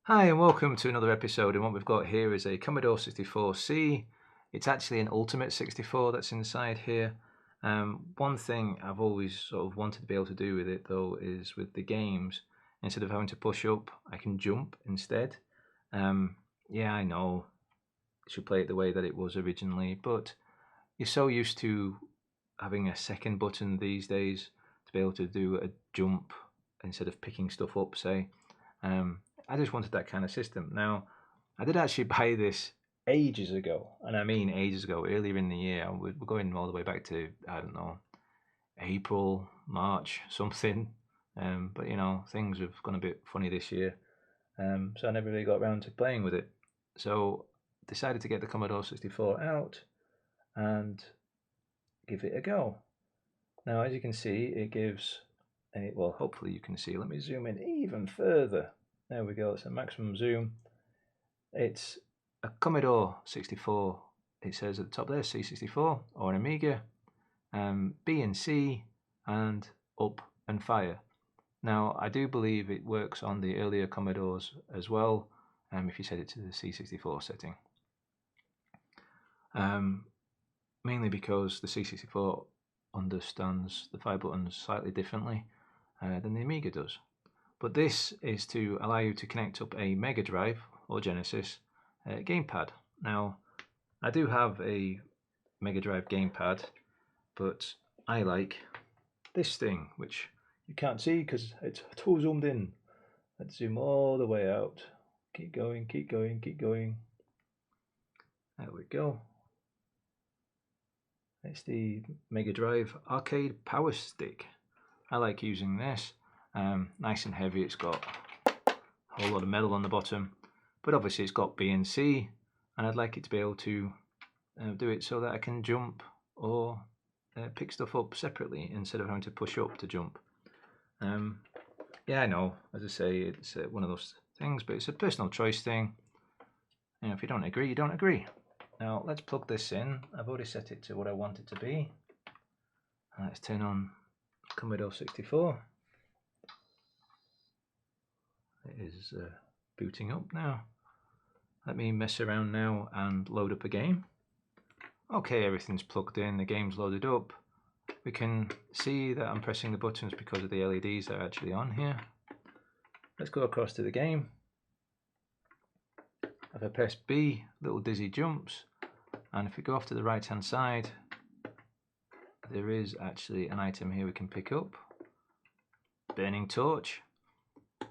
Hi and welcome to another episode, and what we've got here is a Commodore 64C. It's actually an Ultimate 64 that's inside here. One thing I've always sort of wanted to be able to do with it though is with the games, instead of having to push up, I can jump instead. Yeah, I know, I should play it the way that it was originally, but you're so used to having a second button these days to be able to do a jump instead of picking stuff up, say. Um, I just wanted that kind of system. Now, I did actually buy this ages ago, and I mean ages ago, earlier in the year. We're going all the way back to, I don't know, April, March, something. But you know, things have gone a bit funny this year, so I never really got around to playing with it. So decided to get the Commodore 64 out and give it a go. Now, as you can see, it gives well, hopefully you can see. Let me zoom in even further. There we go. It's a maximum zoom. It's a Commodore 64. It says at the top there C64 or an Amiga, B and C, and up and fire. Now, I do believe it works on the earlier Commodores as well, if you set it to the C64 setting. Mainly because the C64 understands the fire buttons slightly differently than the Amiga does. But this is to allow you to connect up a Mega Drive or Genesis gamepad. Now, I do have a Mega Drive gamepad, but I like this thing, which you can't see because it's too zoomed in. Let's zoom all the way out. Keep going, keep going, keep going. There we go. It's the Mega Drive Arcade Power Stick. I like using this. Nice and heavy. It's got a whole lot of metal on the bottom, but obviously it's got B and C, and I'd like it to be able to do it so that I can jump or pick stuff up separately instead of having to push up to jump. Yeah, I know, as I say, it's one of those things, but it's a personal choice thing. You know, if you don't agree, you don't agree. Now let's plug this in. I've already set it to what I want it to be. Let's turn on Commodore 64. It is booting up now. Let me mess around now and load up a game. Okay, everything's plugged in, the game's loaded up. We can see that I'm pressing the buttons because of the LEDs that are actually on here. Let's go across to the game. If I press B, little dizzy jumps, and if we go off to the right hand side, there is actually an item here we can pick up. Burning torch.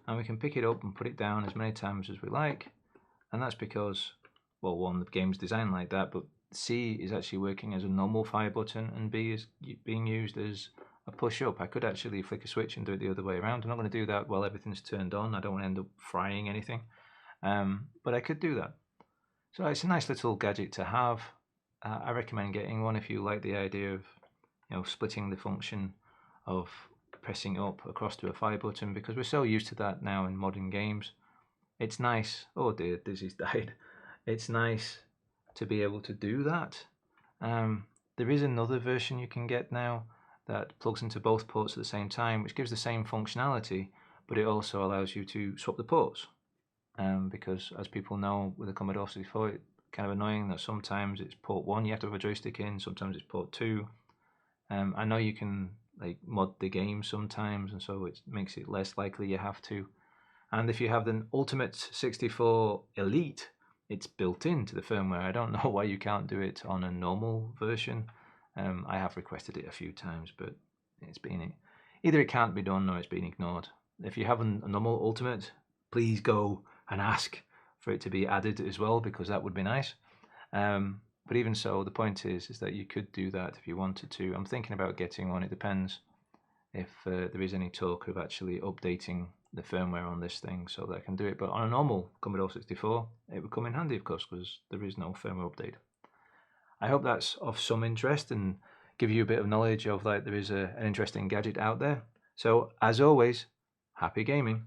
And we can pick it up and put it down as many times as we like, and that's because, well, one, the game's designed like that, but C is actually working as a normal fire button and B is being used as a push up. I could actually flick a switch and do it the other way around. I'm not going to do that while everything's turned on. I don't want to end up frying anything, but I could do that. So it's a nice little gadget to have. I recommend getting one if you like the idea of, you know, splitting the function of pressing up across to a fire button, because we're so used to that now in modern games. It's nice. Oh dear, Dizzy's died. It's nice to be able to do that. There is another version you can get now that plugs into both ports at the same time, which gives the same functionality, but it also allows you to swap the ports. Because as people know with the Commodore 64, it's kind of annoying that sometimes it's port 1 you have to have a joystick in, sometimes it's port 2. I know you can like mod the game sometimes, and so it makes it less likely you have to. And if you have the Ultimate 64 Elite, it's built into the firmware. I don't know why you can't do it on a normal version. I have requested it a few times, but it's been either it can't be done or it's been ignored. If you have a normal Ultimate, please go and ask for it to be added as well, because that would be nice. But even so, the point is that you could do that if you wanted to. I'm thinking about getting one. It depends if there is any talk of actually updating the firmware on this thing so that I can do it. But on a normal Commodore 64, it would come in handy, of course, because there is no firmware update. I hope that's of some interest and give you a bit of knowledge of that there is an interesting gadget out there. So, as always, happy gaming.